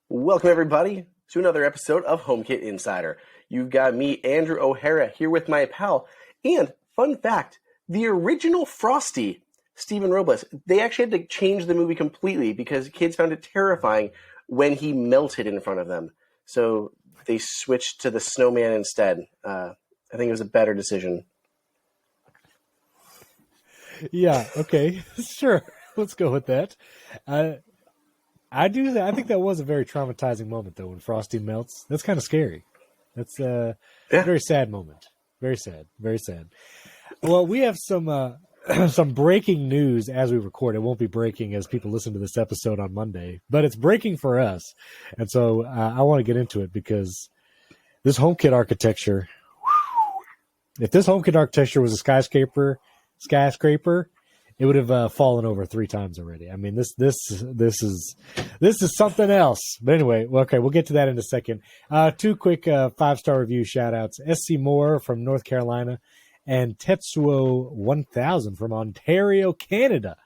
Welcome, everybody, to another episode of HomeKit Insider. You've got me, Andrew O'Hara, here with my pal. And, fun fact, the original Frosty, Steven Robles, they actually had to change the movie completely because kids found it terrifying when he melted in front of them. So they switched to the snowman instead. I think it was a better decision. Yeah, okay, sure. Let's go with that. I think that was a very traumatizing moment, though, when Frosty melts. That's kind of scary. That's a very sad moment. Very sad. Very sad. Well, we have some breaking news as we record. It won't be breaking as people listen to this episode on Monday, but it's breaking for us. And so I want to get into it because this HomeKit architecture, if this HomeKit architecture was a skyscraper, it would have fallen over 3 times already. I mean, this is something else. But anyway, okay, we'll get to that in a second. 2 quick 5-star review shout outs. SC Moore from North Carolina and Tetsuo 1000 from Ontario, Canada,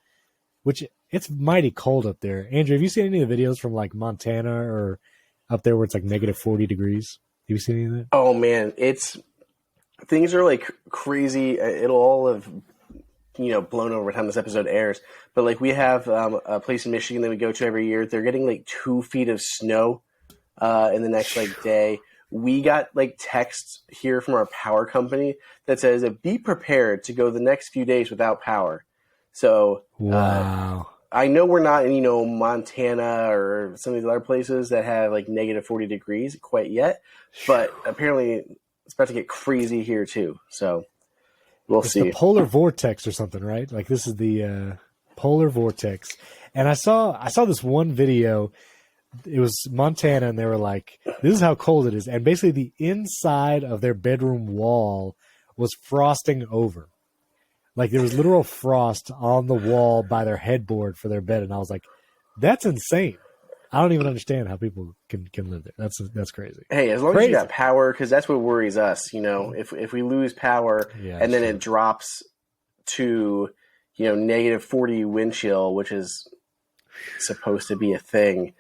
which it's mighty cold up there. Andrew, have you seen any of the videos from like Montana or up there where it's like negative 40 degrees? Have you seen any of that? Oh man, things are like crazy. It'll all have blown over by the time this episode airs. But like we have a place in Michigan that we go to every year. They're getting like 2 feet of snow in the next day. We got like texts here from our power company that says, be prepared to go the next few days without power. So wow. I know we're not in, Montana or some of these other places that have like negative 40 degrees quite yet, but apparently it's about to get crazy here too. So we'll see. The polar vortex or something, right? Like this is the polar vortex. And I saw this one video. It was Montana, and they were like, this is how cold it is. And basically the inside of their bedroom wall was frosting over. Like there was literal frost on the wall by their headboard for their bed. And I was like, that's insane. I don't even understand how people can live there. That's crazy. Hey, as long as you got power, because that's what worries us. If we lose power and then it drops to negative 40 wind chill, which is supposed to be a thing,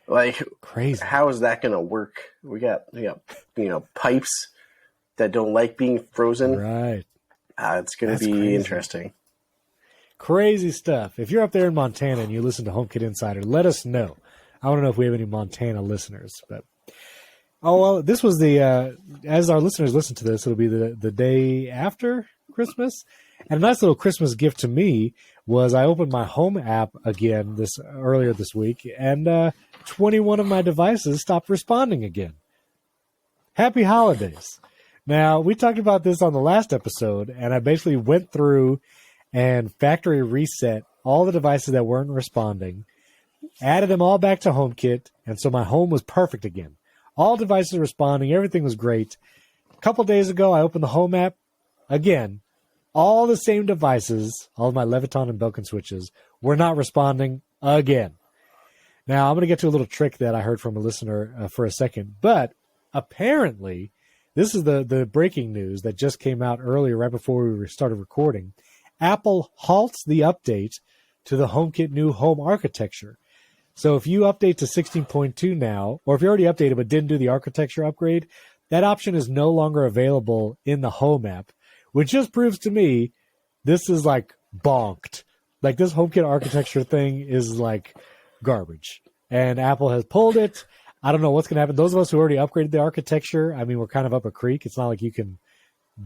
like crazy. How is that going to work? We got pipes that don't like being frozen. Right. It's going to be interesting. Crazy stuff. If you're up there in Montana and you listen to HomeKit Insider, let us know. I don't know if we have any Montana listeners, but this was as our listeners listen to this, it'll be the day after Christmas. And a nice little Christmas gift to me was I opened my Home app again earlier this week, and 21 of my devices stopped responding again. Happy holidays. Now, we talked about this on the last episode, and I basically went through and factory reset all the devices that weren't responding, added them all back to HomeKit, and so my home was perfect again. All devices responding, everything was great. A couple days ago, I opened the Home app again. All the same devices, all of my Leviton and Belkin switches, were not responding again. Now, I'm going to get to a little trick that I heard from a listener for a second, but apparently, this is the breaking news that just came out earlier, right before we started recording. Apple halts the update to the HomeKit new home architecture. So if you update to 16.2 now, or if you already updated but didn't do the architecture upgrade, that option is no longer available in the Home app, which just proves to me this is like bonked. Like this HomeKit architecture thing is like garbage. And Apple has pulled it. I don't know what's going to happen. Those of us who already upgraded the architecture, I mean, we're kind of up a creek. It's not like you can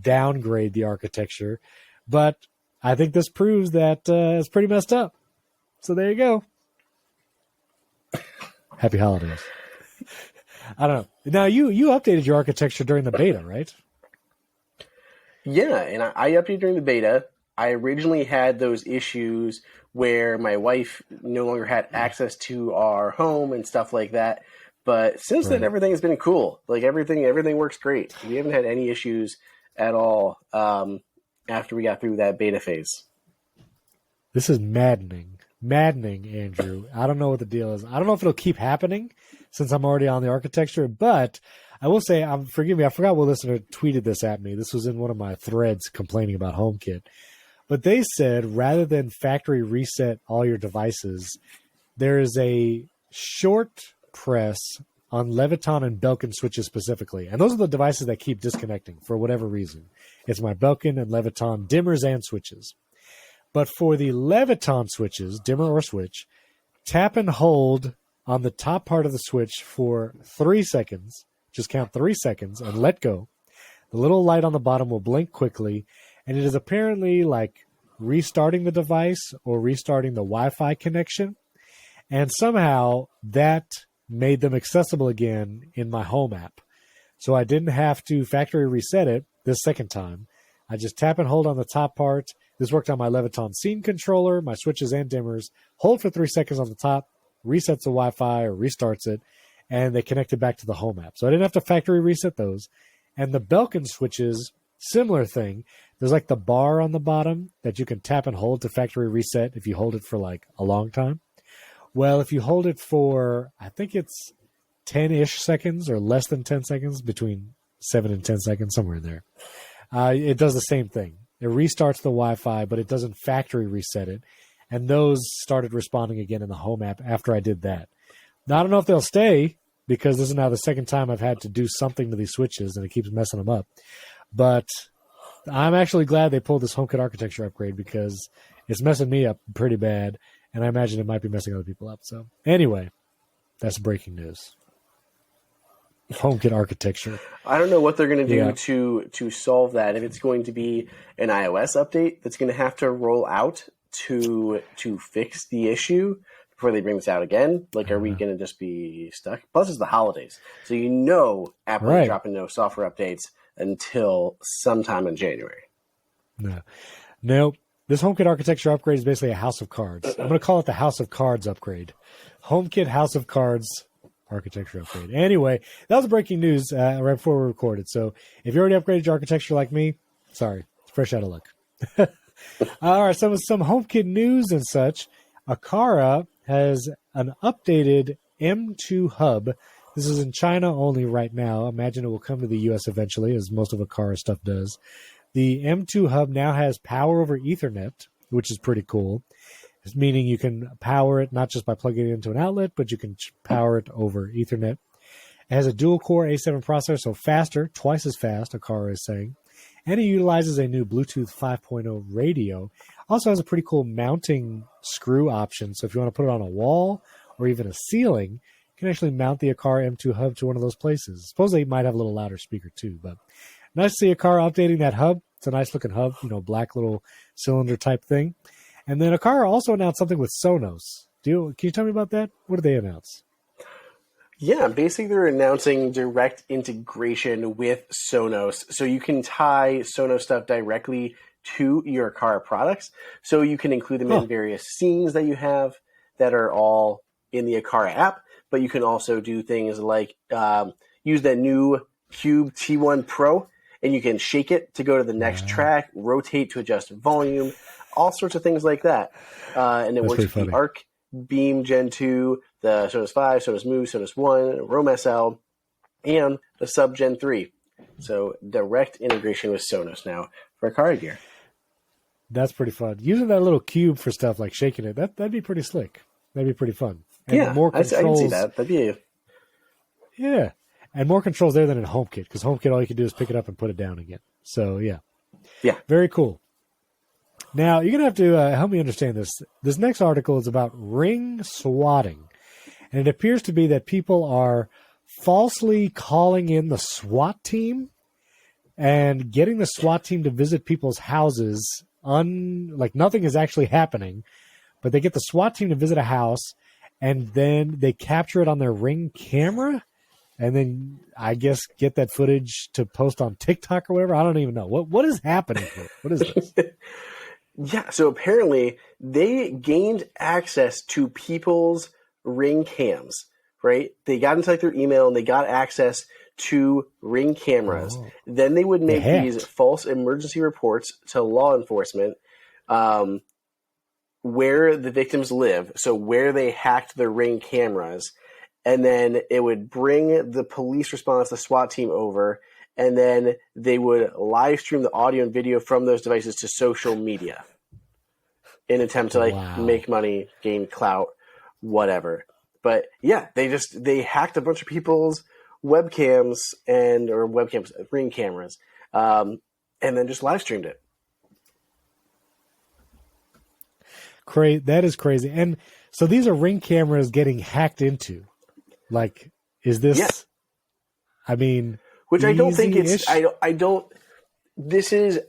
downgrade the architecture. But I think this proves that it's pretty messed up. So there you go. Happy holidays. I don't know. Now, you updated your architecture during the beta, right? Yeah, and I updated during the beta. I originally had those issues where my wife no longer had access to our home and stuff like that. But since then, everything has been cool. Like everything works great. We haven't had any issues at all after we got through that beta phase. This is maddening, Andrew. I don't know what the deal is. I don't know if it'll keep happening since I'm already on the architecture, but I will say, forgive me, I forgot what listener tweeted this at me. This was in one of my threads complaining about HomeKit. But they said rather than factory reset all your devices, there is a short press on Leviton and Belkin switches specifically. And those are the devices that keep disconnecting for whatever reason. It's my Belkin and Leviton dimmers and switches. But for the Leviton switches, dimmer or switch, tap and hold on the top part of the switch for 3 seconds. Just count 3 seconds and let go. The little light on the bottom will blink quickly, and it is apparently like restarting the device or restarting the Wi-Fi connection. And somehow that made them accessible again in my home app. So I didn't have to factory reset it this second time. I just tap and hold on the top part. This worked on my Leviton scene controller, my switches and dimmers. Hold for 3 seconds on the top, resets the Wi-Fi or restarts it, and they connected back to the home app. So I didn't have to factory reset those. And the Belkin switches, similar thing. There's like the bar on the bottom that you can tap and hold to factory reset if you hold it for like a long time. Well, if you hold it for, I think it's 10-ish seconds or less than 10 seconds, between 7 and 10 seconds, somewhere in there, it does the same thing. It restarts the Wi-Fi, but it doesn't factory reset it. And those started responding again in the home app after I did that. Now, I don't know if they'll stay, because this is now the second time I've had to do something to these switches, and it keeps messing them up. But I'm actually glad they pulled this HomeKit architecture upgrade, because it's messing me up pretty bad, and I imagine it might be messing other people up. So anyway, that's breaking news. HomeKit architecture. I don't know what they're going to do to solve that. If it's going to be an iOS update that's going to have to roll out to fix the issue before they bring this out again. Like, are we going to just be stuck? Plus, it's the holidays, so Apple is dropping no software updates until sometime in January. Nope. This HomeKit architecture upgrade is basically a house of cards. I'm going to call it the House of Cards upgrade. HomeKit House of Cards architecture upgrade. Anyway, that was breaking news right before we recorded. So if you already upgraded your architecture like me, sorry, it's fresh out of luck. All right, so with some HomeKit news and such, Aqara has an updated M2 hub. This is in China only right now. Imagine it will come to the US eventually, as most of Aqara stuff does. The M2 hub now has power over Ethernet, which is pretty cool. It's meaning you can power it not just by plugging it into an outlet, but you can power it over Ethernet. It has a dual-core A7 processor, so faster, twice as fast, Aqara is saying. And it utilizes a new Bluetooth 5.0 radio. Also has a pretty cool mounting screw option, so if you want to put it on a wall or even a ceiling, you can actually mount the Aqara M2 hub to one of those places. Supposedly it might have a little louder speaker too, but nice to see Aqara updating that hub. It's a nice looking hub, black little cylinder type thing. And then Aqara also announced something with Sonos. Can you tell me about that? What did they announce? Yeah, basically they're announcing direct integration with Sonos. So you can tie Sonos stuff directly to your Aqara products. So you can include them in various scenes that you have that are all in the Aqara app. But you can also do things like use that new Cube T1 Pro, and you can shake it to go to the next track, rotate to adjust volume, all sorts of things like that. And it works with the Arc, Beam Gen 2, the Sonos 5, Sonos Move, Sonos One, Roam SL, and the Sub Gen 3. So direct integration with Sonos now for Aqara gear. That's pretty fun. Using that little cube for stuff like shaking it, that'd be pretty slick. That'd be pretty fun. And more controls, I can see that. That'd be yeah. And more controls there than in HomeKit, because HomeKit, all you can do is pick it up and put it down again. So, yeah. Very cool. Now, you're going to have to help me understand this. This next article is about ring swatting. And it appears to be that people are falsely calling in the SWAT team and getting the SWAT team to visit people's houses. Like nothing is actually happening, but they get the SWAT team to visit a house, and then they capture it on their Ring camera, and then I guess get that footage to post on TikTok or whatever. I don't even know. What is happening here? What is this? Yeah, so apparently they gained access to people's Ring cams, right? They got into their email and they got access to Ring cameras. Then they would make these false emergency reports to law enforcement where the victims live, so where they hacked the Ring cameras. And then it would bring the police response, the SWAT team over, and then they would live stream the audio and video from those devices to social media in an attempt to make money, gain clout, whatever. But yeah, they hacked a bunch of people's webcams Ring cameras, and then just live streamed it. That is crazy. And so these are Ring cameras getting hacked into. Like, is this? Yeah. I mean, which I don't think it's. I don't. This is.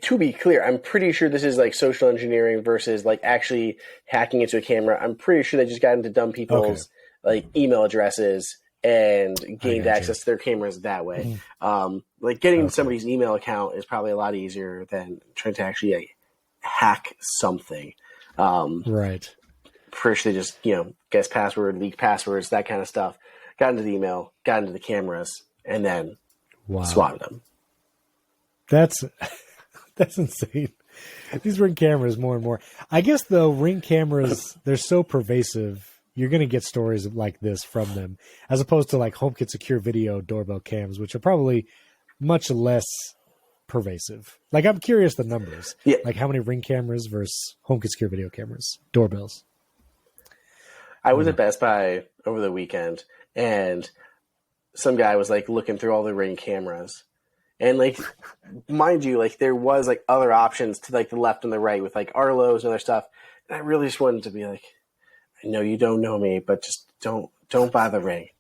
To be clear, I'm pretty sure this is like social engineering versus like actually hacking into a camera. I'm pretty sure they just got into dumb people's like email addresses and gained access to their cameras that way. Like getting into somebody's email account is probably a lot easier than trying to actually like, hack something. Right. Pretty sure they just guess password, leak passwords, that kind of stuff. Got into the email, got into the cameras, and then swatted them. That's insane. These Ring cameras more and more. I guess, though, Ring cameras, they're so pervasive, you're going to get stories like this from them, as opposed to like HomeKit secure video doorbell cams, which are probably much less pervasive. Like, I'm curious the numbers. Yeah. Like, how many Ring cameras versus HomeKit secure video cameras, doorbells? I was at Best Buy over the weekend, and some guy was like looking through all the Ring cameras. And like, mind you, like there was like other options to like the left and the right with like Arlo's and other stuff. And I really just wanted to be like, I know you don't know me, but just don't buy the Ring.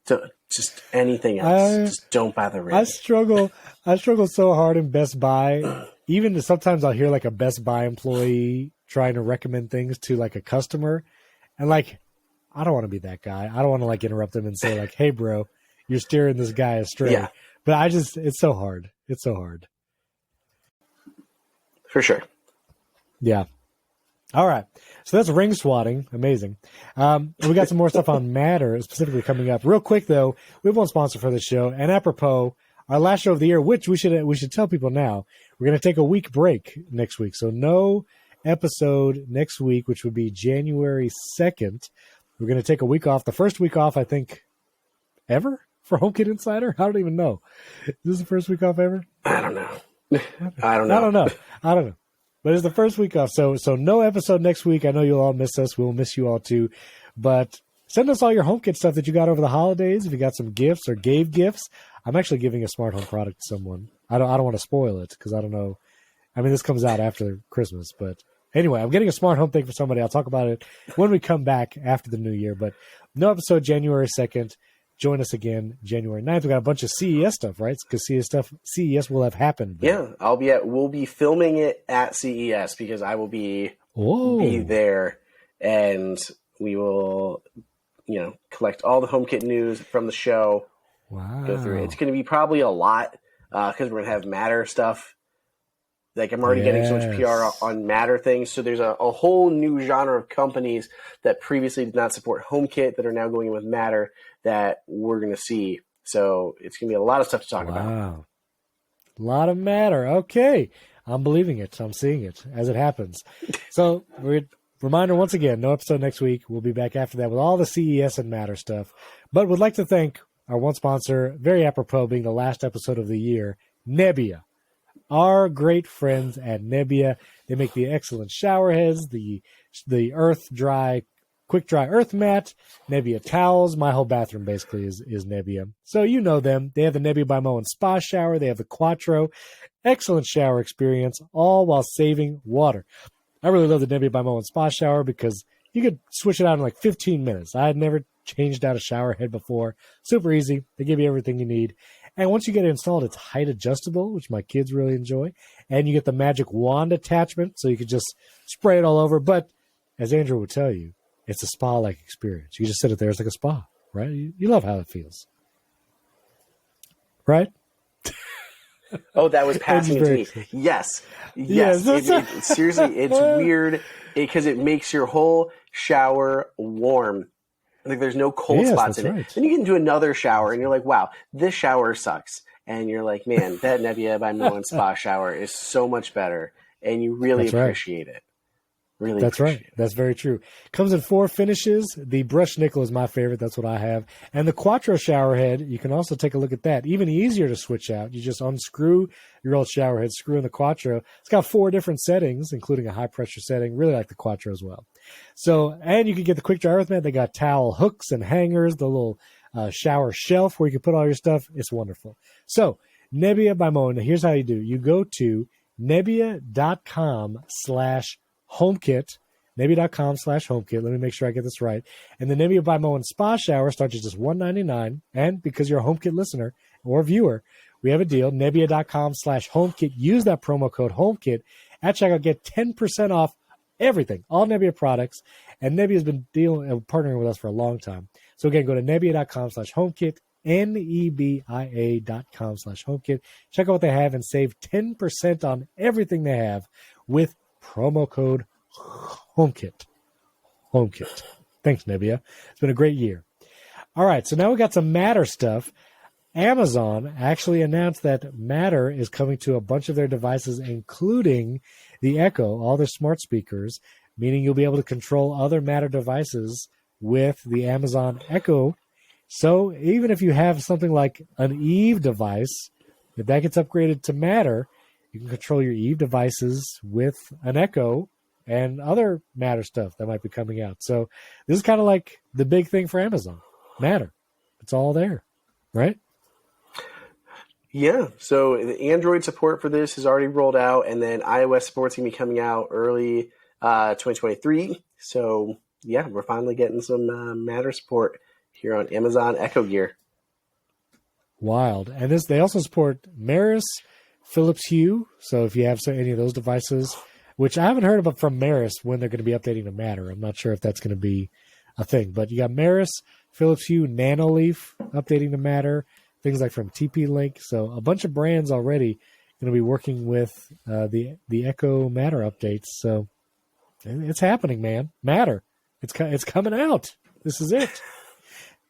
Just anything else. Just don't buy the Ring. I struggle so hard in Best Buy. Even sometimes I'll hear like a Best Buy employee trying to recommend things to like a customer, and like, I don't want to be that guy. I don't want to like interrupt them and say like, hey bro, you're steering this guy astray. Yeah. But it's so hard. It's so hard. For sure. Yeah. All right. So that's Ring swatting. Amazing. We got some more stuff on Matter specifically coming up. Real quick though, we have one sponsor for the show, and apropos, our last show of the year, which we should tell people now, we're going to take a week break next week. So no episode next week, which would be January 2nd. We're going to take a week off. The first week off, I think, ever? For HomeKit Insider? I don't even know. Is this the first week off ever? I don't know. I don't know. But it's the first week off. So no episode next week. I know you'll all miss us. We'll miss you all too. But send us all your HomeKit stuff that you got over the holidays. If you got some gifts or gave gifts. I'm actually giving a smart home product to someone. I don't want to spoil it because I don't know. I mean, this comes out after Christmas. But anyway, I'm getting a smart home thing for somebody. I'll talk about it when we come back after the new year. But no episode January 2nd. Join us again January 9th. We got a bunch of CES stuff, right? Because CES will have happened. Yeah, we'll be filming it at CES because I will be there, and we will, collect all the HomeKit news from the show. Wow. Go through it. It's going to be probably a lot because we're going to have Matter stuff. Like I'm already getting so much PR on Matter things. So there's a whole new genre of companies that previously did not support HomeKit that are now going in with Matter that we're going to see. So it's going to be a lot of stuff to talk about. Wow. A lot of Matter. Okay. I'm believing it. I'm seeing it as it happens. So reminder once again, no episode next week. We'll be back after that with all the CES and Matter stuff. But would like to thank our one sponsor, very apropos being the last episode of the year, Nebbia. Our great friends at Nebbia. They make the excellent shower heads, the quick dry earth mat, Nebbia towels. My whole bathroom basically is Nebbia. So you know them. They have the Nebbia by Mo and Spa shower. They have the Quattro. Excellent shower experience, all while saving water. I really love the Nebbia by Mo and Spa shower because you could switch it out in like 15 minutes. I had never changed out a shower head before. Super easy. They give you everything you need. And once you get it installed, it's height adjustable, which my kids really enjoy. And you get the magic wand attachment, so you can just spray it all over. But as Andrew would tell you, it's a spa-like experience. You just sit it there. It's like a spa, right? You love how it feels. Right? Oh, that was passing it to me. Yes. Seriously, it's weird because it makes your whole shower warm. Like there's no cold spots in it. Right. Then you get into another shower and you're like, wow, this shower sucks. And you're like, man, that Nebbia by Mo and Spa shower is so much better. And you really appreciate it. Really That's right. That's very true. Comes in 4 finishes. The brushed nickel is my favorite. That's what I have. And the Quattro shower head, you can also take a look at that. Even easier to switch out. You just unscrew your old shower head, screw in the Quattro. It's got 4 different settings, including a high pressure setting. Really like the Quattro as well. So, and you can get the quick dry earth mat. They got towel hooks and hangers, the little shower shelf where you can put all your stuff. It's wonderful. So, Nebbia by Moen. Here's how you do. You go to nebbia.com/HomeKit. Nebbia.com/HomeKit. Let me make sure I get this right. And the Nebbia by Moen spa shower starts at just $199. And because you're a HomeKit listener or viewer, we have a deal. Nebbia.com/HomeKit. Use that promo code HomeKit at checkout. Get 10% off everything, all Nebbia products. And Nebbia has been partnering with us for a long time. So again, go to Nebbia.com/HomeKit. Nebbia.com/HomeKit. Check out what they have and save 10% on everything they have with promo code HomeKit. HomeKit. Thanks, Nebbia. It's been a great year. All right, so now we got some Matter stuff. Amazon actually announced that Matter is coming to a bunch of their devices, including the Echo, all their smart speakers, meaning you'll be able to control other Matter devices with the Amazon Echo. So even if you have something like an Eve device, if that gets upgraded to Matter, you can control your Eve devices with an Echo and other Matter stuff that might be coming out. So this is kind of like the big thing for Amazon, Matter. It's all there, right? Yeah, so the Android support for this is already rolled out, and then iOS support's going to be coming out early 2023. So yeah, we're finally getting some Matter support here on Amazon Echo Gear. Wild. And they also support Maris, Philips Hue. So if you have any of those devices, which I haven't heard about from Maris when they're going to be updating to Matter. I'm not sure if that's going to be a thing. But you got Maris, Philips Hue, Nanoleaf updating to Matter, things like from TP-Link. So a bunch of brands already going to be working with the Echo Matter updates. So it's happening, man. Matter. It's coming out. This is it.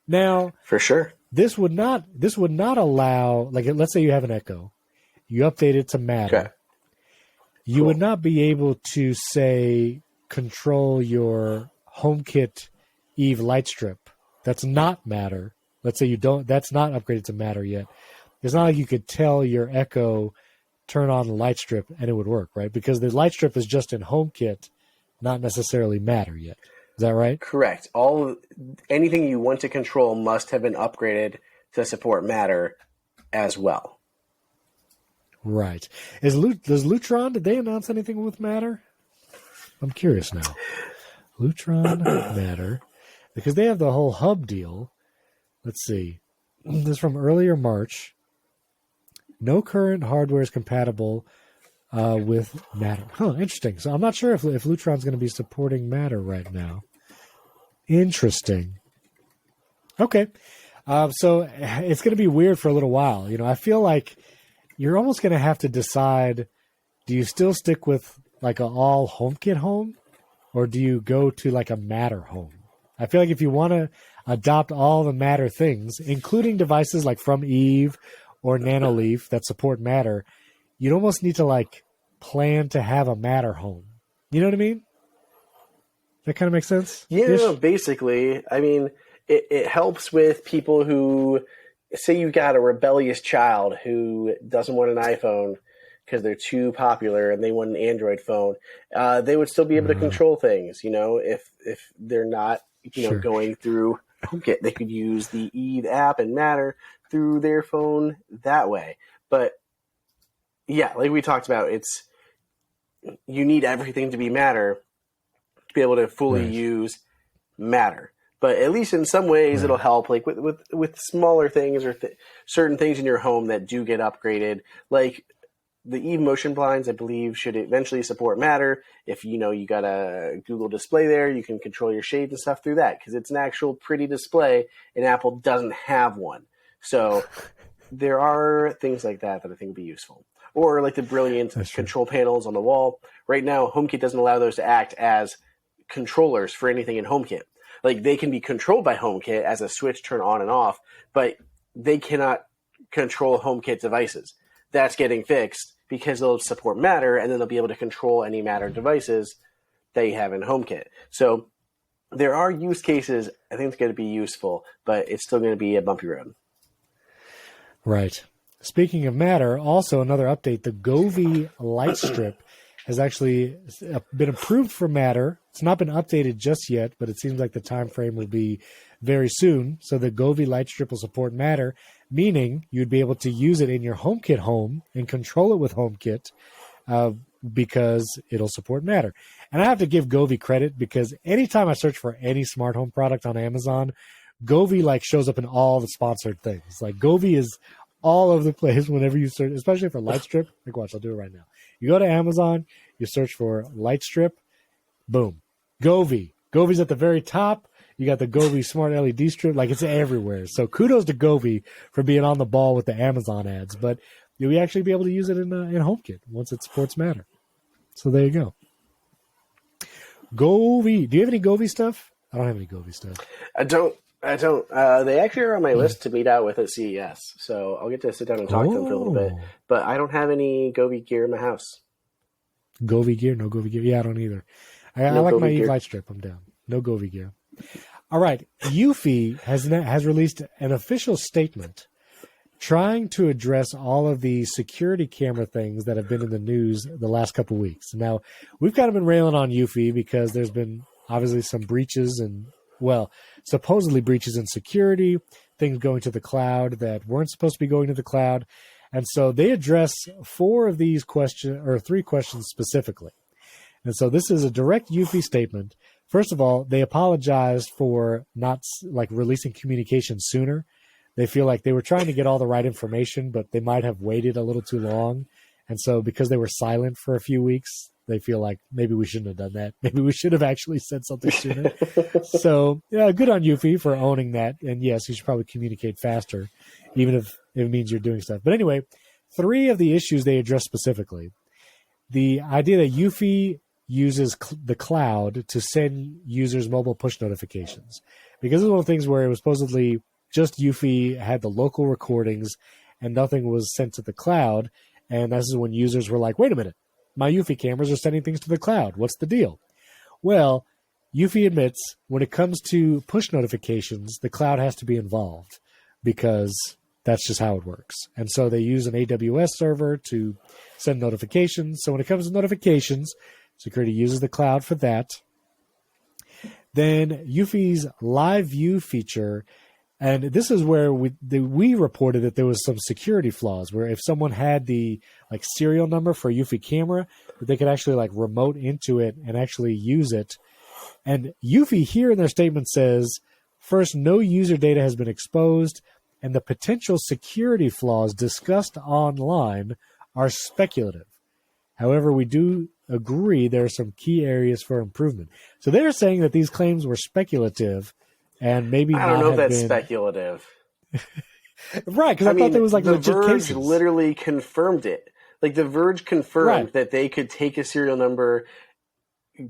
Now, for sure, this would not allow, like, let's say you have an Echo, you update it to Matter. Okay. You would not be able to, say, control your HomeKit Eve light strip. That's not Matter. Let's say that's not upgraded to Matter yet. It's not like you could tell your Echo turn on the light strip and it would work, right? Because the light strip is just in HomeKit, not necessarily Matter yet. Is that right? Correct. Anything you want to control must have been upgraded to support Matter as well. Right. Does Lutron, did they announce anything with Matter? I'm curious now. Lutron, Matter, because they have the whole hub deal. Let's see. This is from earlier March. No current hardware is compatible with Matter. Huh, interesting. So I'm not sure if Lutron's going to be supporting Matter right now. Interesting. Okay. So it's going to be weird for a little while. I feel like you're almost going to have to decide, do you still stick with like an all HomeKit home, or do you go to like a Matter home? I feel like if you want to adopt all the Matter things, including devices like from Eve or Nanoleaf that support Matter, you'd almost need to like plan to have a Matter home. You know what I mean? That kind of makes sense? Yeah, basically. I mean, it helps with people who, say you got a rebellious child who doesn't want an iPhone because they're too popular and they want an Android phone. They would still be able to control things, if they're not, Sure. going through HomeKit. They could use the Eve app and Matter through their phone that way. But yeah, like we talked about, you need everything to be Matter to be able to fully use Matter. But at least in some ways, it'll help, like with smaller things or certain things in your home that do get upgraded. Like the Eve motion blinds, I believe, should eventually support Matter. If you got a Google display there, you can control your shades and stuff through that because it's an actual pretty display, and Apple doesn't have one. So there are things like that I think would be useful. Or like the brilliant control panels on the wall. Right now, HomeKit doesn't allow those to act as controllers for anything in HomeKit. Like they can be controlled by HomeKit as a switch turn on and off, but they cannot control HomeKit devices. That's getting fixed because they'll support Matter, and then they'll be able to control any Matter devices that you have in HomeKit. So there are use cases I think it's going to be useful, but it's still going to be a bumpy road. Right. Speaking of Matter, also another update, the Govee light strip has actually been approved for Matter. It's not been updated just yet, but it seems like the time frame will be very soon. So the Govee light strip will support Matter, meaning you'd be able to use it in your HomeKit home and control it with HomeKit because it'll support Matter. And I have to give Govee credit because anytime I search for any smart home product on Amazon, Govee like shows up in all the sponsored things. Like Govee is all over the place whenever you search, especially for light strip. Like watch, I'll do it right now. You go to Amazon, you search for light strip, boom. Govee. Govee's at the very top. You got the Govee smart LED strip. Like it's everywhere. So kudos to Govee for being on the ball with the Amazon ads. But you'll actually be able to use it in HomeKit once it supports Matter. So there you go. Govee. Do you have any Govee stuff? I don't have any Govee stuff. I don't. They actually are on my list to meet out with at CES. So I'll get to sit down and talk to them for a little bit. But I don't have any Govee gear in my house. Govee gear? No Govee gear. Yeah, I don't either. I like my Eve light strip. I'm down. No Govee gear. All right. Eufy has released an official statement trying to address all of the security camera things that have been in the news the last couple of weeks. Now, we've kind of been railing on Eufy because there's been obviously some breaches and, well, supposedly breaches in security, things going to the cloud that weren't supposed to be going to the cloud. And so they address three questions specifically. And so this is a direct Eufy statement. First of all, they apologized for not like releasing communication sooner. They feel like they were trying to get all the right information, but they might have waited a little too long. And so because they were silent for a few weeks, they feel like maybe we shouldn't have done that. Maybe we should have actually said something sooner. So yeah, good on Eufy for owning that. And yes, you should probably communicate faster, even if it means you're doing stuff. But anyway, three of the issues they address specifically. The idea that Eufy uses the cloud to send users mobile push notifications. Because it's one of the things where it was supposedly just Eufy had the local recordings and nothing was sent to the cloud. And this is when users were like, wait a minute, my Eufy cameras are sending things to the cloud. What's the deal? Well, Eufy admits when it comes to push notifications, the cloud has to be involved because that's just how it works. And so they use an AWS server to send notifications. So when it comes to notifications, security uses the cloud for that. Then Eufy's live view feature, and this is where we reported that there was some security flaws where if someone had the like serial number for a Eufy camera, that they could actually like remote into it and actually use it. And Eufy here in their statement says, first, no user data has been exposed, and the potential security flaws discussed online are speculative. However, we do agree there are some key areas for improvement. So they're saying that these claims were speculative and maybe I don't know if that's speculative. Right, because I thought there was like the legit Verge cases. literally confirmed it. Like the Verge confirmed that they could take a serial number,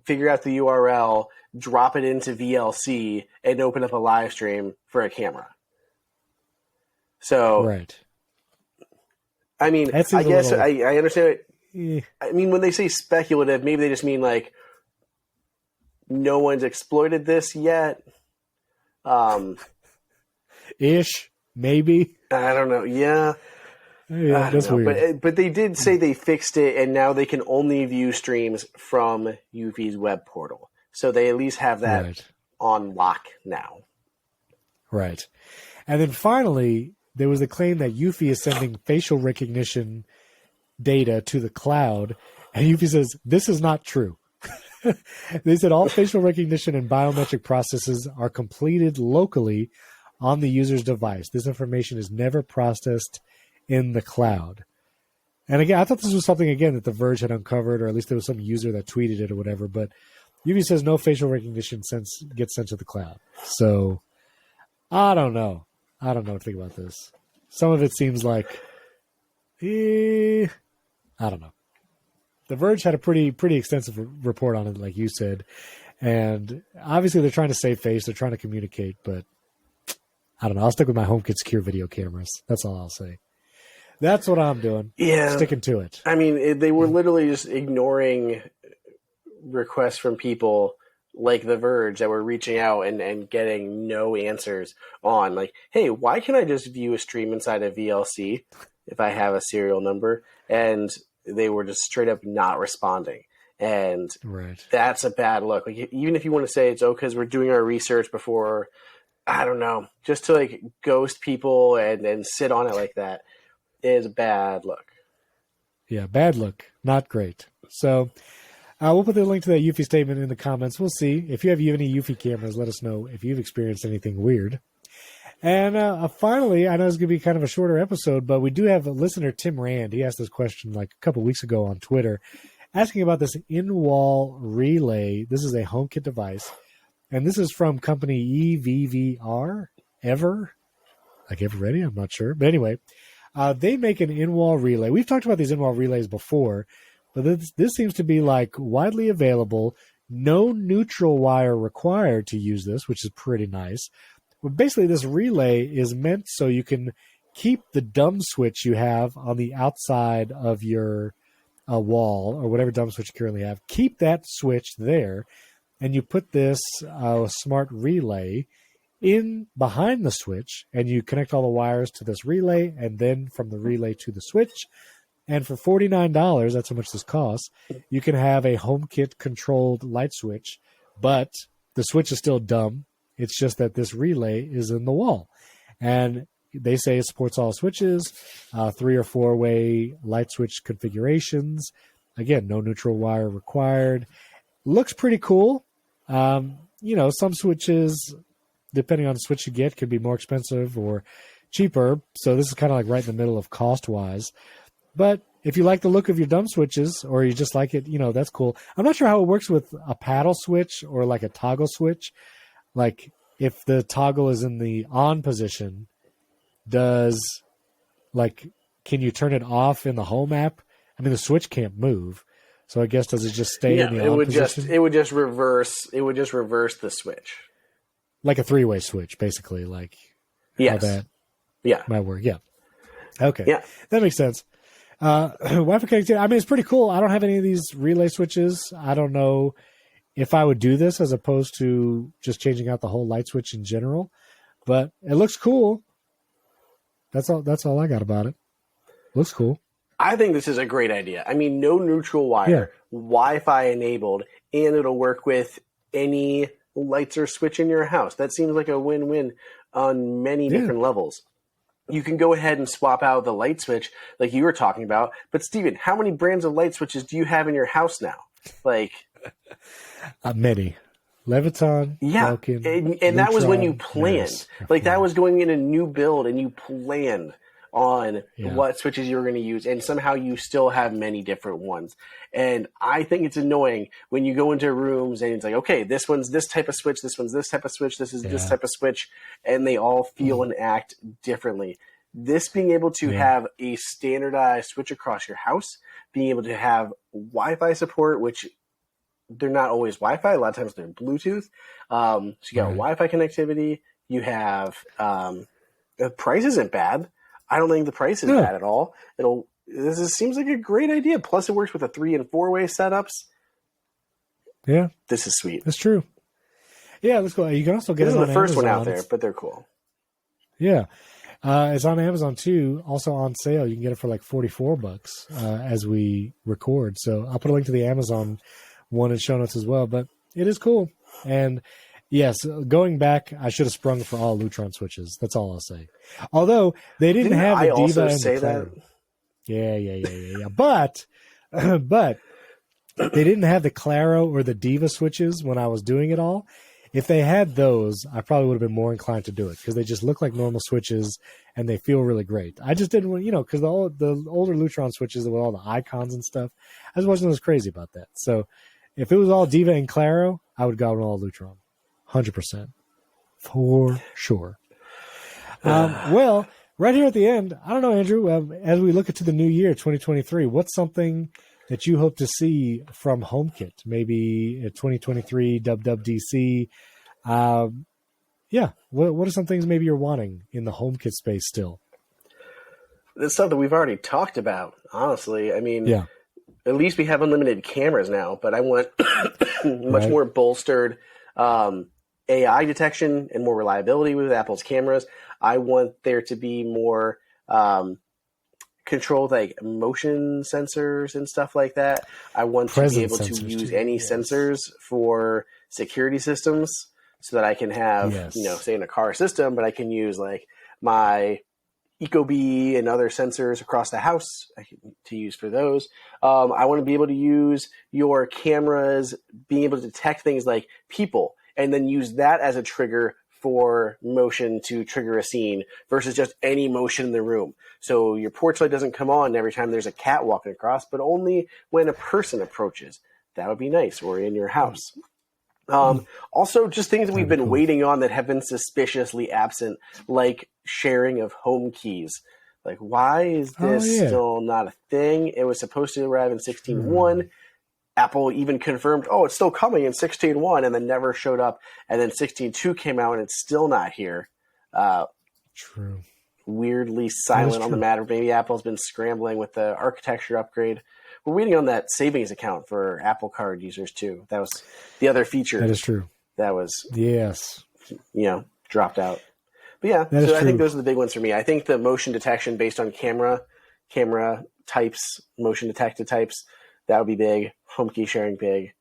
figure out the URL, drop it into VLC, and open up a live stream for a camera. So, right. I mean, I guess I understand it. I mean, when they say speculative, maybe they just mean like no one's exploited this yet. Ish, maybe. I don't know. Yeah. That's weird. But they did say they fixed it, and now they can only view streams from Eufy's web portal. So they at least have that on lock now. Right. And then finally, there was a claim that Eufy is sending facial recognition data to the cloud, and Eufy says this is not true. They said all facial recognition and biometric processes are completed locally on the user's device. This information is never processed in the cloud. And again, I thought this was something again that the Verge had uncovered, or at least there was some user that tweeted it or whatever. But Eufy says no facial recognition gets sent to the cloud. So I don't know. I don't know what to think about this. Some of it seems like, I don't know. The Verge had a pretty extensive report on it, like you said. And obviously they're trying to save face. They're trying to communicate. But I don't know. I'll stick with my HomeKit secure video cameras. That's all I'll say. That's what I'm doing. Yeah. Sticking to it. I mean, they were literally just ignoring requests from people like The Verge that were reaching out and getting no answers on, like, hey, why can't I just view a stream inside a VLC if I have a serial number? And they were just straight up not responding. And Right. that's a bad look. Like, even if you want to say it's because we're doing our research before, I don't know, just to like ghost people and sit on it like that is a bad look. Yeah, bad look. Not great. So we'll put the link to that eufy statement in the comments. We'll see. If you have any eufy cameras, let us know if you've experienced anything weird. And finally, I know it's going to be kind of a shorter episode, but we do have a listener, Tim Rand. He asked this question like a couple weeks ago on Twitter, asking about this in-wall relay. This is a HomeKit device, and this is from company Evvr, Evvr, like Ever Ready, I'm not sure. But anyway, they make an in-wall relay. We've talked about these in-wall relays before, but this seems to be like widely available, no neutral wire required to use this, which is pretty nice. But basically, this relay is meant so you can keep the dumb switch you have on the outside of your wall or whatever dumb switch you currently have. Keep that switch there, and you put this smart relay in behind the switch, and you connect all the wires to this relay, and then from the relay to the switch. And for $49, that's how much this costs, you can have a HomeKit controlled light switch, but the switch is still dumb. It's just that this relay is in the wall. And they say it supports all switches, 3 or 4-way light switch configurations. Again, no neutral wire required. Looks pretty cool. Some switches, depending on the switch you get, could be more expensive or cheaper. So this is kind of like right in the middle of cost-wise. But if you like the look of your dumb switches, or you just like it, that's cool. I'm not sure how it works with a paddle switch or like a toggle switch. Like if the toggle is in the on position, can you turn it off in the home app? I mean, the switch can't move. So I guess does it just stay in the on position? It would just reverse the switch. Like a 3-way switch, basically. Like yes. How that might work. Yeah. Okay. Yeah. That makes sense. Wi-Fi connectivity. I mean, it's pretty cool. I don't have any of these relay switches. I don't know if I would do this as opposed to just changing out the whole light switch in general, but it looks cool. That's all I got about it. Looks cool. I think this is a great idea. I mean, no neutral wire, Wi-Fi enabled, and it'll work with any lights or switch in your house. That seems like a win-win on many different levels. You can go ahead and swap out the light switch like you were talking about. But Steven, how many brands of light switches do you have in your house now? Like many. Leviton, Belkin, and that was when you Lutron, planned. yes, like that was going in a new build, and you planned on what switches you were going to use, and somehow you still have many different ones. And I think it's annoying when you go into rooms and it's like, okay, this one's this type of switch, this one's this type of switch, this is this type of switch, and they all feel and act differently. This being able to have a standardized switch across your house, being able to have Wi-Fi support, which they're not always Wi-Fi. A lot of times they're Bluetooth. So you got Wi-Fi connectivity. You have the price isn't bad. I don't think the price is bad at all. Seems like a great idea. Plus, it works with the 3 and 4-way setups. Yeah, this is sweet. That's true. Yeah, let's go. You can also get this it on the first Amazon. One out there, but they're cool. Yeah, it's on Amazon too. Also on sale. You can get it for like $44 as we record. So I'll put a link to the Amazon one in show notes as well. But it is cool. And yes, going back, I should have sprung for all Lutron switches. That's all I'll say. Although they didn't have the Diva and the Claro. Yeah. But they didn't have the Claro or the Diva switches when I was doing it all. If they had those, I probably would have been more inclined to do it because they just look like normal switches and they feel really great. I just didn't want, because the older Lutron switches with all the icons and stuff, I just wasn't as crazy about that. So if it was all Diva and Claro, I would go with all Lutron. 100%. For sure. Well, right here at the end, I don't know, Andrew, as we look into the new year, 2023, what's something that you hope to see from HomeKit? Maybe 2023 WWDC. What are some things maybe you're wanting in the HomeKit space still? It's something we've already talked about, honestly. I mean, at least we have unlimited cameras now, but I want much more bolstered AI detection and more reliability with Apple's cameras. I want there to be more control like motion sensors and stuff like that. I want to be able to use any sensors for security systems so that I can have, say in a car system, but I can use like my Ecobee and other sensors across the house to use for those. I want to be able to use your cameras, being able to detect things like people, and then use that as a trigger for motion to trigger a scene versus just any motion in the room. So your porch light doesn't come on every time there's a cat walking across, but only when a person approaches. That would be nice, or in your house. Also, just things that we've been waiting on that have been suspiciously absent, like sharing of home keys. Like, why is this still not a thing? It was supposed to arrive in 16.1. Apple even confirmed, it's still coming in 16.1, and then never showed up. And then 16.2 came out, and it's still not here. True. Weirdly silent on the matter. Maybe Apple's been scrambling with the architecture upgrade. We're waiting on that savings account for Apple Card users, too. That was the other feature. That is true. That was, dropped out. But yeah, I think those are the big ones for me. I think the motion detection based on camera types, motion detected types, that would be big. Home key sharing, big.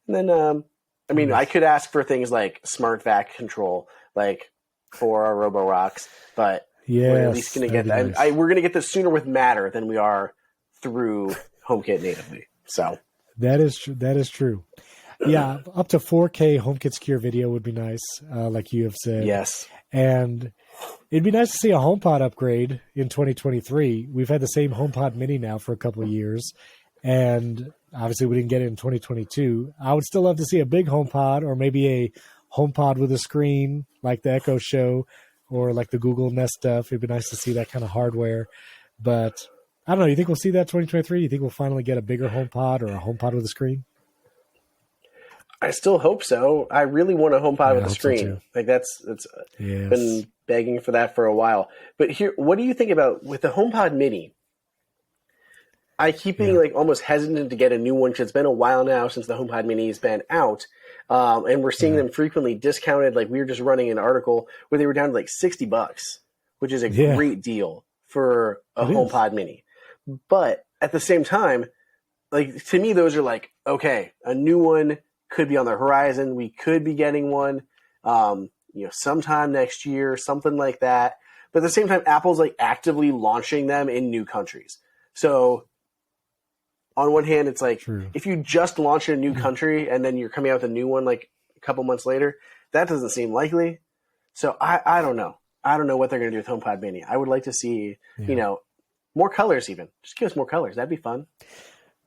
And then, I could ask for things like smart vac control, like for our Roborox, but we're at least going to get that. Nice. We're going to get this sooner with Matter than we are through HomeKit natively. So that is true. That is true. Yeah, up to 4K HomeKit secure video would be nice, like you have said. Yes. And it'd be nice to see a HomePod upgrade in 2023. We've had the same HomePod Mini now for a couple of years, and obviously we didn't get it in 2022. I would still love to see a big HomePod, or maybe a HomePod with a screen like the Echo Show or like the Google Nest stuff. It'd be nice to see that kind of hardware. But I don't know. You think we'll see that 2023? You think we'll finally get a bigger HomePod or a HomePod with a screen? I still hope so. I really want a HomePod with a screen. So like that's been begging for that for a while. But here, what do you think about with the HomePod Mini? I keep being like almost hesitant to get a new one because it's been a while now since the HomePod Mini has been out, and we're seeing them frequently discounted. Like we were just running an article where they were down to like $60, which is a great deal for a HomePod Mini. But at the same time, like to me, those are like okay, a new one could be on the horizon. We could be getting one, sometime next year, something like that. But at the same time, Apple's like actively launching them in new countries. So on one hand, it's like if you just launch in a new country and then you're coming out with a new one like a couple months later, that doesn't seem likely. So I don't know. I don't know what they're going to do with HomePod Mini. I would like to see, more colors even. Just give us more colors. That'd be fun.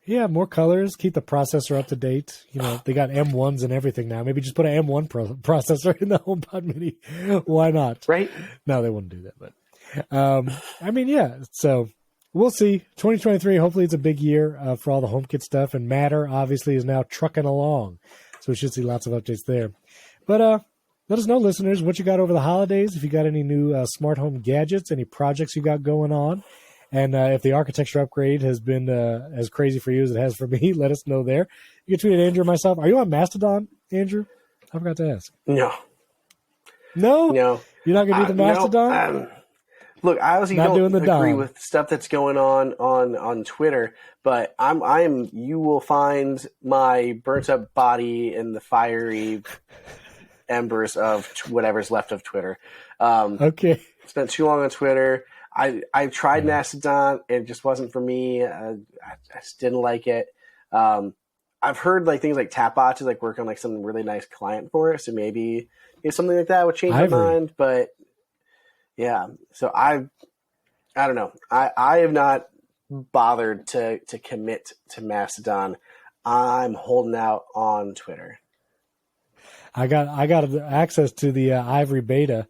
Yeah, more colors, keep the processor up to date. They got M1s and everything now. Maybe just put an M1 processor in the HomePod Mini. Why not? Right? No, they wouldn't do that. But, so we'll see. 2023, hopefully it's a big year for all the HomeKit stuff. And Matter, obviously, is now trucking along. So we should see lots of updates there. But let us know, listeners, what you got over the holidays. If you got any new smart home gadgets, any projects you got going on. And if the architecture upgrade has been as crazy for you as it has for me, let us know there. You can tweet at Andrew or myself. Are you on Mastodon, Andrew? I forgot to ask. No. You're not going to do the Mastodon? Look, I obviously don't agree with stuff that's going on Twitter, but you will find my burnt up body in the fiery embers of whatever's left of Twitter. Okay. Spent too long on Twitter. I tried Mastodon. It just wasn't for me. I just didn't like it. I've heard like things like Tapbot to like work on like some really nice client for it. So maybe something like that would change my mind. But yeah, so I don't know. I have not bothered to commit to Mastodon. I'm holding out on Twitter. I got access to the Ivory beta.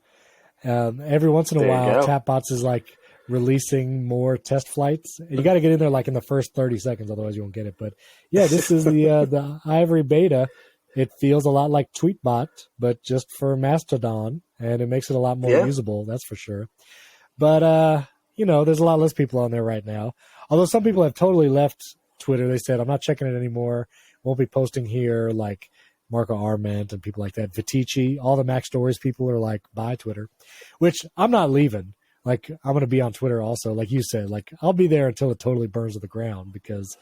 Every once in a while, Chatbots is like releasing more test flights. And you got to get in there like in the first 30 seconds, otherwise you won't get it. But yeah, this is the Ivory beta. It feels a lot like Tweetbot, but just for Mastodon, and it makes it a lot more usable. That's for sure. But there's a lot less people on there right now. Although some people have totally left Twitter. They said, I'm not checking it anymore. Won't be posting here. Like Marco Arment and people like that. Vitici, all the Mac Stories people are like, bye Twitter, which I'm not leaving. like I'm going to be on Twitter also, like you said, like I'll be there until it totally burns to the ground because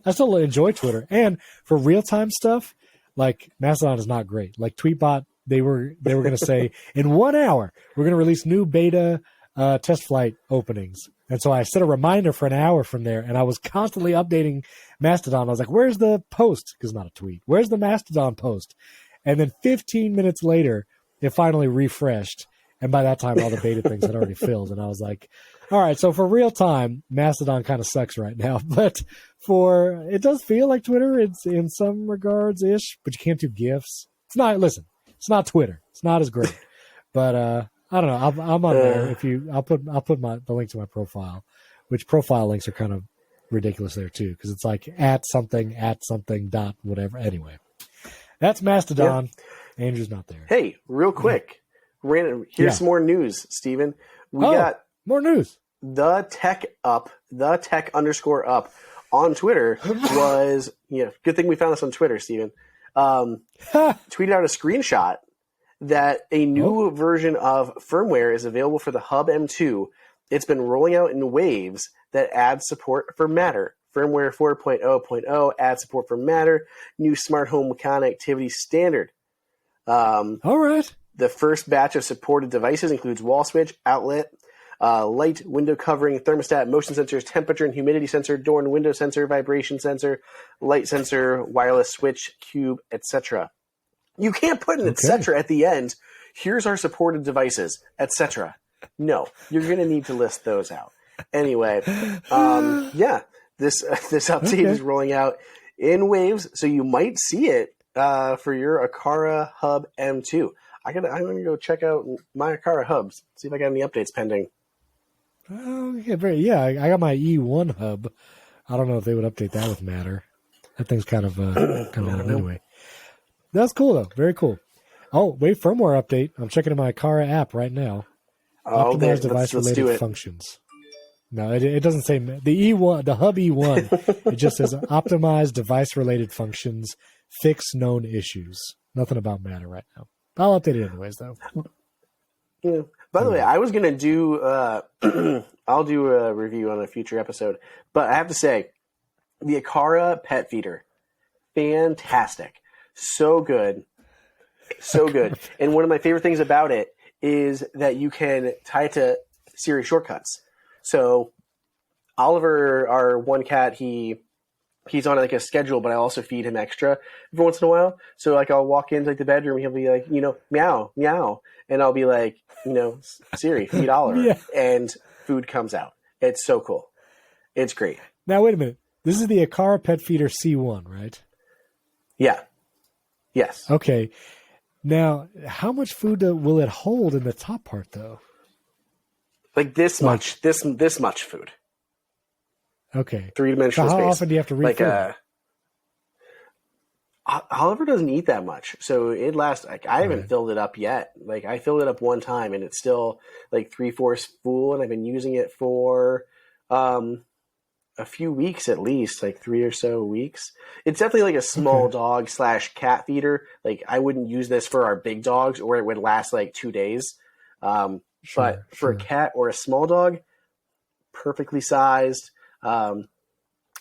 I still enjoy Twitter. And for real time stuff, like Mastodon is not great. Like Tweetbot, they were going to say in 1 hour we're going to release new beta test flight openings. And so I set a reminder for an hour from there, and I was constantly updating Mastodon. I was like, where's the post? Because not a tweet. Where's the Mastodon post? And then 15 minutes later, it finally refreshed. And by that time, all the beta things had already filled. And I was like, all right, so for real time, Mastodon kind of sucks right now. But it does feel like Twitter. It's in some regards-ish, but you can't do GIFs. It's not Twitter. It's not as great. But I don't know. I'm on there. I'll put the link to my profile, which profile links are kind of ridiculous there too, because it's like at something dot whatever. Anyway, that's Mastodon. Yeah. Andrew's not there. Hey, real quick, random. Here's some more news, Steven. We got more news. The tech up on Twitter was good thing we found this on Twitter, Steven. Tweeted out a screenshot that a new version of firmware is available for the Hub M2. It's been rolling out in waves that add support for Matter. Firmware 4.0.0 adds support for Matter. New smart home connectivity standard. All right. The first batch of supported devices includes wall switch, outlet, light, window covering, thermostat, motion sensors, temperature and humidity sensor, door and window sensor, vibration sensor, light sensor, wireless switch, cube, etc. You can't put an etc. at the end. Here's our supported devices, etc. No, you're going to need to list those out. Anyway, this update is rolling out in waves, so you might see it for your Aqara Hub M2. I'm gonna go check out my Aqara hubs, see if I got any updates pending. Oh, yeah, I got my E1 hub. I don't know if they would update that with Matter. That thing's kind of old anyway. That's cool though. Very cool. Oh, wait, firmware update. I'm checking my Aqara app right now. Optimized device-related functions. No, it doesn't say the E1, the Hub E1. It just says optimized device-related functions, fix known issues. Nothing about Matter right now. I'll update it anyways, though. Yeah. By the way, I was gonna do. I'll do a review on a future episode, but I have to say, the Aqara pet feeder, fantastic, so good, so good. And one of my favorite things about it is that you can tie it to Siri shortcuts. So Oliver, our one cat, he's on like a schedule, but I also feed him extra every once in a while. So like I'll walk into like the bedroom, and he'll be like, meow, meow, and I'll be like, Siri, feed Oliver, and food comes out. It's so cool. It's great. Now wait a minute. This is the Aqara Pet Feeder C1, right? Yeah. Yes. Okay. Now, how much food will it hold in the top part, though? Like this much. This much food. Okay. 3-dimensional so how space. often do you have to refill? Oliver doesn't eat that much, so it lasts. Like I haven't filled it up yet. Like I filled it up one time, and it's still like 3/4 full, and I've been using it for a few weeks at least, like 3 or so weeks. It's definitely like a small dog / cat feeder. Like I wouldn't use this for our big dogs, or it would last like 2 days. But for a cat or a small dog, perfectly sized.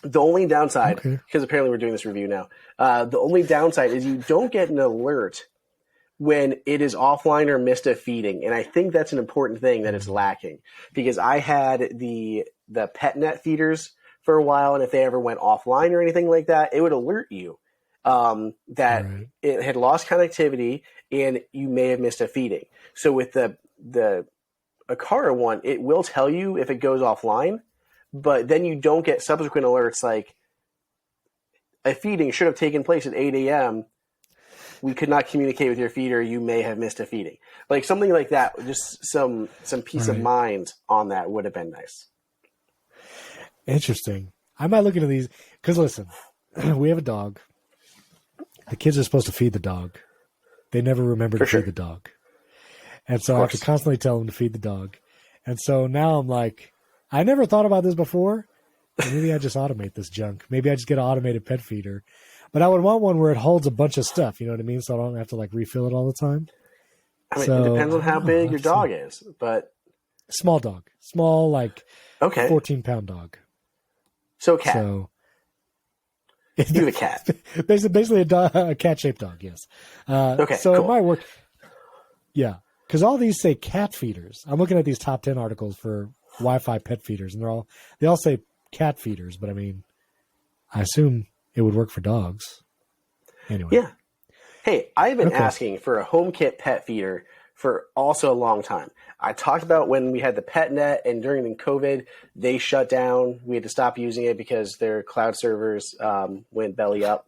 The only downside, because apparently we're doing this review now, the only downside is you don't get an alert when it is offline or missed a feeding. And I think that's an important thing that it's lacking, because I had the PetNet feeders for a while, and if they ever went offline or anything like that, it would alert you that it had lost connectivity and you may have missed a feeding. So with the Aqara one, it will tell you if it goes offline, but then you don't get subsequent alerts like a feeding should have taken place at 8 a.m. We could not communicate with your feeder. You may have missed a feeding. Like something like that, just some peace of mind on that would have been nice. Interesting. I might look into these because listen, we have a dog. The kids are supposed to feed the dog. They never remember to feed the dog. And so I have to constantly tell them to feed the dog. And so now I'm like, I never thought about this before. Maybe I just automate this junk. Maybe I just get an automated pet feeder. But I would want one where it holds a bunch of stuff. You know what I mean? So I don't have to like refill it all the time. I mean, it depends on how big your dog is. But Small dog. Small, like Okay. 14-pound dog. So cat. So You have a cat. basically a cat-shaped dog, yes. Okay, so cool. it might work. Yeah, because all these say cat feeders. I'm looking at these top 10 articles for Wi-Fi pet feeders, and they all say cat feeders. But I mean, I assume it would work for dogs. Anyway. Yeah. Hey, I've been asking for a HomeKit pet feeder for also a long time. I talked about when we had the pet net, and during the COVID, they shut down. We had to stop using it because their cloud servers went belly up.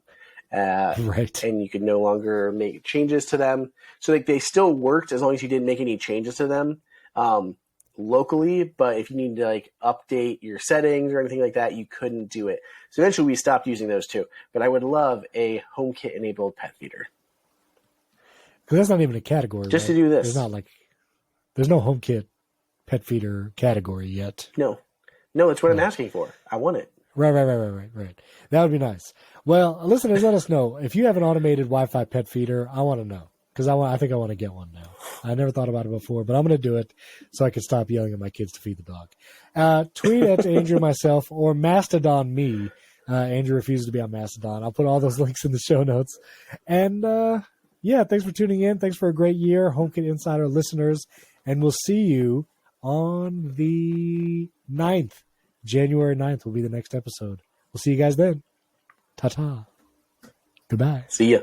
Right. And you could no longer make changes to them. So like they still worked as long as you didn't make any changes to them locally. But if you need to like update your settings or anything like that, you couldn't do it. So eventually we stopped using those too. But I would love a HomeKit enabled pet feeder. Because that's not even a category. Just right? to do this. There's no HomeKit pet feeder category yet. No, it's what I'm asking for. I want it. Right. That would be nice. Well, listeners, let us know. If you have an automated Wi-Fi pet feeder, I want to know. Because I think I want to get one now. I never thought about it before, but I'm going to do it so I can stop yelling at my kids to feed the dog. Tweet at Andrew, myself, or Mastodon me. Andrew refuses to be on Mastodon. I'll put all those links in the show notes. And yeah, thanks for tuning in. Thanks for a great year, HomeKit Insider listeners. And we'll see you on the 9th. January 9th will be the next episode. We'll see you guys then. Ta-ta. Goodbye. See ya.